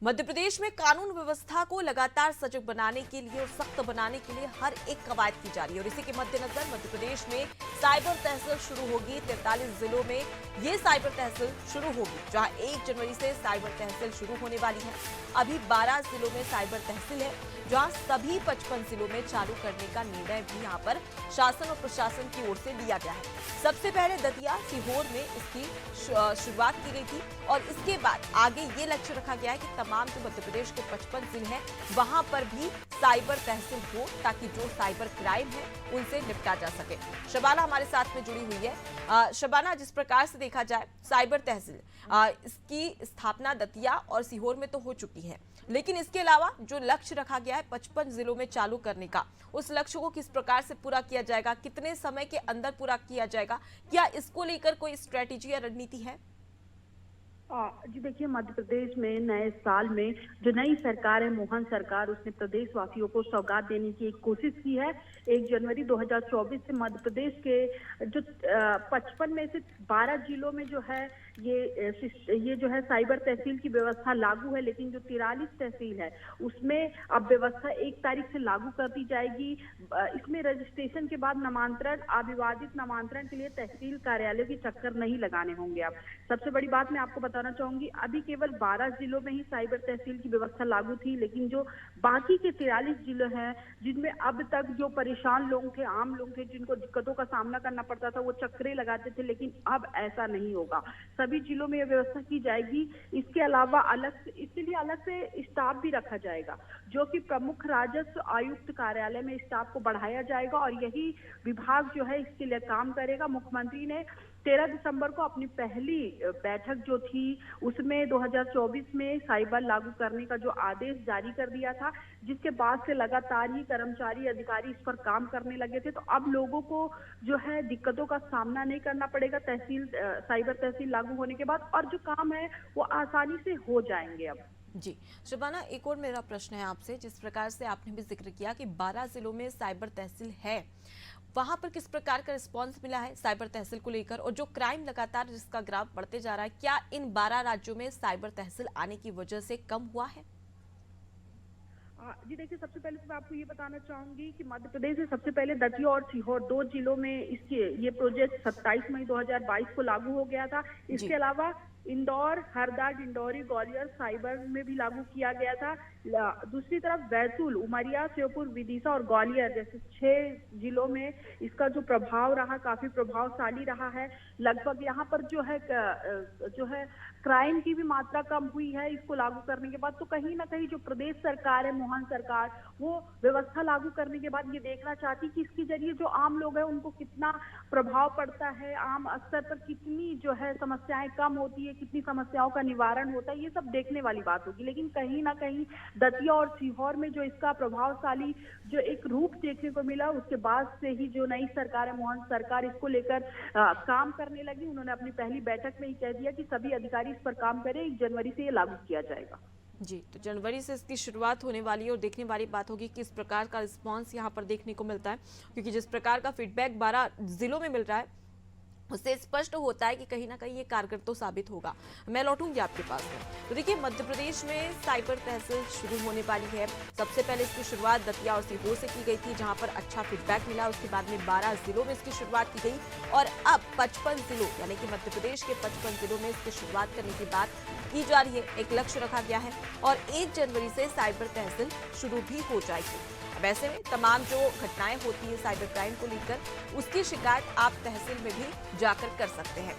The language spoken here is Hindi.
मध्य प्रदेश में कानून व्यवस्था को लगातार सजग बनाने के लिए और सख्त बनाने के लिए हर एक कवायद की जा रही है और इसी के मद्देनजर मध्य प्रदेश में साइबर तहसील शुरू होगी। 43 जिलों में ये साइबर तहसील शुरू होगी, जहां 1 जनवरी से साइबर तहसील शुरू होने वाली है। अभी 12 जिलों में साइबर तहसील है, जहां सभी 55 जिलों में चालू करने का निर्णय भी यहां पर शासन और प्रशासन की ओर से लिया गया है। सबसे पहले दतिया सीहोर में इसकी शुरुआत की गई थी और इसके बाद आगे ये लक्ष्य रखा गया है कि तमाम जो मध्य प्रदेश के 55 जिले हैं वहां पर भी साइबर तहसील हो, ताकि जो साइबर क्राइम है उनसे निपटा जा सके। शबाना हमारे साथ में जुड़ी हुई है। शबाना, जिस प्रकार से देखा जाए साइबर तहसील इसकी स्थापना दतिया और सीहोर में तो हो चुकी है, लेकिन इसके अलावा जो लक्ष्य रखा गया है 55 जिलों में चालू करने का, उस लक्ष्य को किस प्रकार से पूरा किया जाएगा, कितने समय के अंदर पूरा किया जाएगा, क्या इसको लेकर कोई स्ट्रेटेजी या रणनीति है? जी देखिए, मध्य प्रदेश में नए साल में जो नई सरकार है, मोहन सरकार, उसने प्रदेशवासियों को सौगात देने की एक कोशिश की है। 1 जनवरी 2024 से मध्य प्रदेश के जो 55 में से 12 जिलों में जो है ये जो है साइबर तहसील की व्यवस्था लागू है, लेकिन जो 43 तहसील है उसमें अब व्यवस्था 1 तारीख से लागू कर दी जाएगी। इसमें रजिस्ट्रेशन के बाद नामांतरण, अविवादित नामांतरण के लिए तहसील कार्यालय की चक्कर नहीं लगाने होंगे। अब सबसे बड़ी बात मैं आपको बताना चाहूंगी, अभी केवल 12 जिलों में ही साइबर तहसील की व्यवस्था लागू थी, लेकिन जो बाकी के 43 जिले हैं जिनमें अब तक जो परेशान लोग थे, आम लोग थे, जिनको दिक्कतों का सामना करना पड़ता था, वो चक्करे लगाते थे, लेकिन अब ऐसा नहीं होगा। सभी जिलों में यह व्यवस्था की जाएगी। इसके अलावा इसके लिए अलग से स्टाफ भी रखा जाएगा, जो कि प्रमुख राजस्व आयुक्त कार्यालय में स्टाफ को बढ़ाया जाएगा और यही विभाग जो है इसके लिए काम करेगा। मुख्यमंत्री ने 13 दिसंबर को अपनी पहली बैठक जो थी उसमें 2024 में साइबर लागू करने का जो आदेश जारी कर दिया था, जिसके बाद से लगातार ही कर्मचारी अधिकारी इस पर काम करने लगे थे। तो अब लोगों को जो है दिक्कतों का सामना नहीं करना पड़ेगा साइबर तहसील लागू होने के बाद, और जो काम है वो आसानी से हो जाएंगे। अब जी शबाना, एक और मेरा प्रश्न है आपसे। जिस प्रकार से आपने भी जिक्र किया कि 12 जिलों में साइबर तहसील है, वहां पर किस प्रकार का रिस्पांस मिला है साइबर तहसील को लेकर, और जो क्राइम लगातार जिसका ग्राफ बढ़ते जा रहा है, क्या इन 12 राज्यों में साइबर तहसील आने की वजह से कम हुआ है? जी देखिए, सबसे पहले तो मैं आपको ये बताना चाहूंगी कि मध्य प्रदेश में सबसे पहले दतिया और सीहोर 2 जिलों में ये प्रोजेक्ट 27 मई 2022 को लागू हो गया था। इसके अलावा इंदौर, हरदा, डिंडौरी, ग्वालियर साइबर में भी लागू किया गया था। दूसरी तरफ बैतूल, उमरिया, श्योपुर, विदिशा और ग्वालियर जैसे 6 जिलों में इसका जो प्रभाव रहा काफी प्रभावशाली रहा है। लगभग यहाँ पर जो है क्राइम की भी मात्रा कम हुई है इसको लागू करने के बाद। तो कहीं ना कहीं जो प्रदेश सरकार है, मोहन सरकार, वो व्यवस्था लागू करने के बाद ये देखना चाहती कि इसके जरिए जो आम लोग हैं उनको कितना प्रभाव पड़ता है, आम स्तर पर कितनी जो है समस्याएं कम होती है, कितनी समस्याओं का निवारण होता है, ये सब देखने वाली बात होगी। लेकिन कहीं ना कहीं दतिया और सीहोर में जो इसका प्रभावशाली जो एक रूप देखने को मिला, उसके बाद से ही जो नई सरकार है, मोहन सरकार, इसको लेकर काम करने लगी। उन्होंने अपनी पहली बैठक में ही कह दिया कि सभी अधिकारी इस पर काम करें, 1 जनवरी से ये लागू किया जाएगा। जी, तो जनवरी से इसकी शुरुआत होने वाली है और देखने वाली बात होगी कि किस प्रकार का रिस्पांस यहाँ पर देखने को मिलता है, क्योंकि जिस प्रकार का फीडबैक 12 जिलों में मिल रहा है उससे स्पष्ट होता है कि कहीं ना कहीं ये कारगर तो साबित होगा। मैं लौटूंगी आपके पास में। तो देखिए, मध्य प्रदेश में साइबर तहसील शुरू होने वाली है। सबसे पहले इसकी शुरुआत दतिया और सीहोर से की गई थी, जहां पर अच्छा फीडबैक मिला। उसके बाद में 12 जिलों में इसकी शुरुआत की गई और अब 55 जिलों यानी कि मध्य प्रदेश के 55 जिलों में इसकी शुरुआत करने की बात की जा रही है। एक लक्ष्य रखा गया है और 1 जनवरी से साइबर तहसील शुरू भी हो जाएगी। वैसे में तमाम जो घटनाएं होती है साइबर क्राइम को लेकर, उसकी शिकायत आप तहसील में भी जाकर कर सकते हैं।